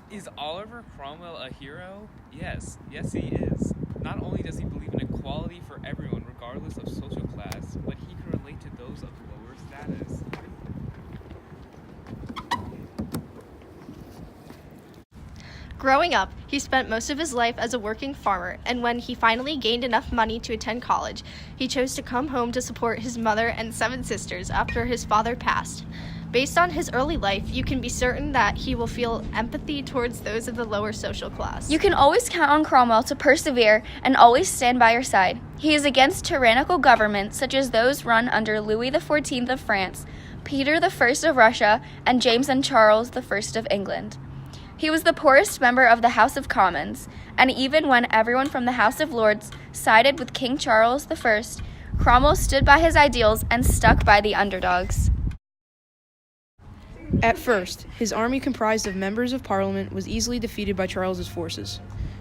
Is Oliver Cromwell a hero? Yes he is. Not only does he believe in equality for everyone regardless of social class, but he can relate to those of lower status. Growing up, he spent most of his life as a working farmer, and when he finally gained enough money to attend college, he chose to come home to support his mother and 7 sisters after his father passed. Based on his early life, you can be certain that he will feel empathy towards those of the lower social class. You can always count on Cromwell to persevere and always stand by your side. He is against tyrannical governments such as those run under Louis XIV of France, Peter I of Russia, and James and Charles I of England. He was the poorest member of the House of Commons, and even when everyone from the House of Lords sided with King Charles I, Cromwell stood by his ideals and stuck by the underdogs. At first, his army comprised of members of Parliament was easily defeated by Charles's forces.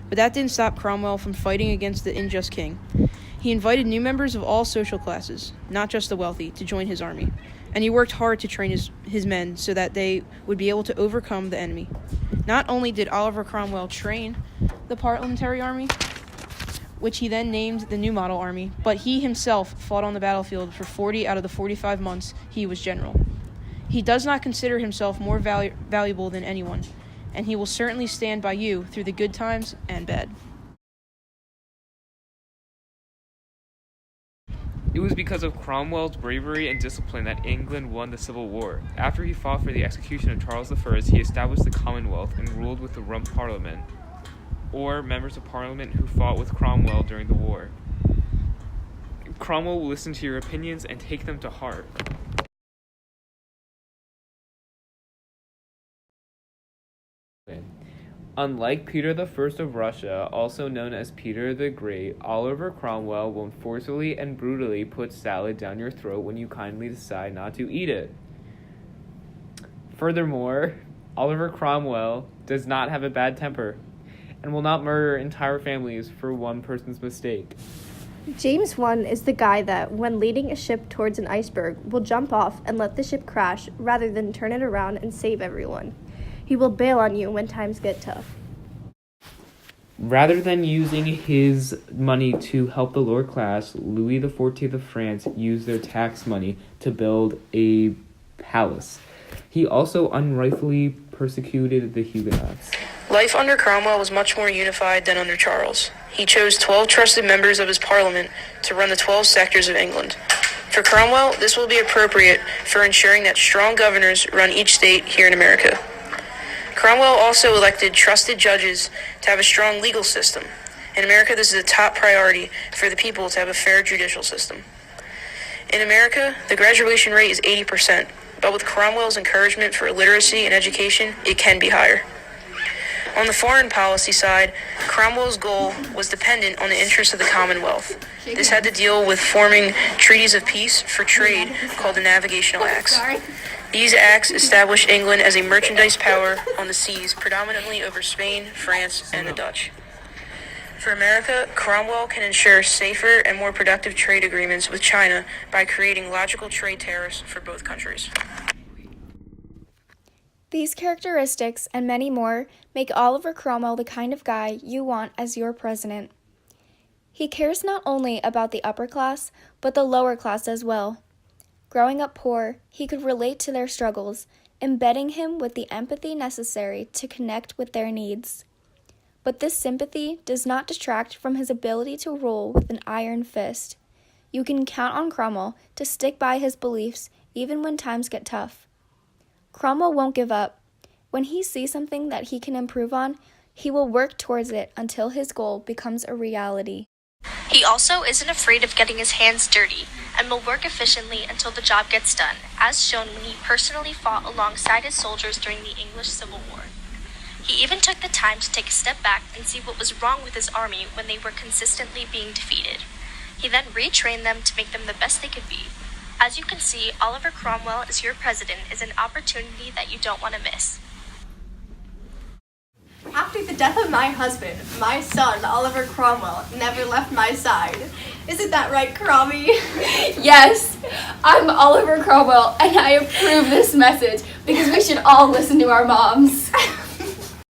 But that didn't stop Cromwell from fighting against the unjust king. He invited new members of all social classes, not just the wealthy, to join his army. And he worked hard to train his men so that they would be able to overcome the enemy. Not only did Oliver Cromwell train the parliamentary army, which he then named the New Model Army, but he himself fought on the battlefield for 40 out of the 45 months he was general. He does not consider himself more valuable than anyone, and he will certainly stand by you through the good times and bad. It was because of Cromwell's bravery and discipline that England won the Civil War. After he fought for the execution of Charles I, he established the Commonwealth and ruled with the Rump Parliament, or members of Parliament who fought with Cromwell during the war. Cromwell will listen to your opinions and take them to heart. Unlike Peter I of Russia, also known as Peter the Great, Oliver Cromwell won't forcibly and brutally put salad down your throat when you kindly decide not to eat it. Furthermore, Oliver Cromwell does not have a bad temper and will not murder entire families for one person's mistake. James I is the guy that, when leading a ship towards an iceberg, will jump off and let the ship crash rather than turn it around and save everyone. He will bail on you when times get tough. Rather than using his money to help the lower class, Louis XIV of France used their tax money to build a palace. He also unrightfully persecuted the Huguenots. Life under Cromwell was much more unified than under Charles. He chose 12 trusted members of his parliament to run the 12 sectors of England. For Cromwell, this will be appropriate for ensuring that strong governors run each state here in America. Cromwell also elected trusted judges to have a strong legal system. In America, this is a top priority for the people to have a fair judicial system. In America, the graduation rate is 80%, but with Cromwell's encouragement for literacy and education, it can be higher. On the foreign policy side, Cromwell's goal was dependent on the interests of the Commonwealth. This had to deal with forming treaties of peace for trade called the Navigational Acts. These acts established England as a merchandise power on the seas, predominantly over Spain, France, and the Dutch. For America, Cromwell can ensure safer and more productive trade agreements with China by creating logical trade tariffs for both countries. These characteristics and many more make Oliver Cromwell the kind of guy you want as your president. He cares not only about the upper class, but the lower class as well. Growing up poor, he could relate to their struggles, embedding him with the empathy necessary to connect with their needs. But this sympathy does not detract from his ability to rule with an iron fist. You can count on Cromwell to stick by his beliefs even when times get tough. Cromwell won't give up. When he sees something that he can improve on, he will work towards it until his goal becomes a reality. He also isn't afraid of getting his hands dirty and will work efficiently until the job gets done, as shown when he personally fought alongside his soldiers during the English Civil War. He even took the time to take a step back and see what was wrong with his army when they were consistently being defeated. He then retrained them to make them the best they could be. As you can see, Oliver Cromwell as your president is an opportunity that you don't want to miss. After the death of my husband, my son, Oliver Cromwell, never left my side. Isn't that right, Crommy? Yes, I'm Oliver Cromwell, and I approve this message because we should all listen to our moms.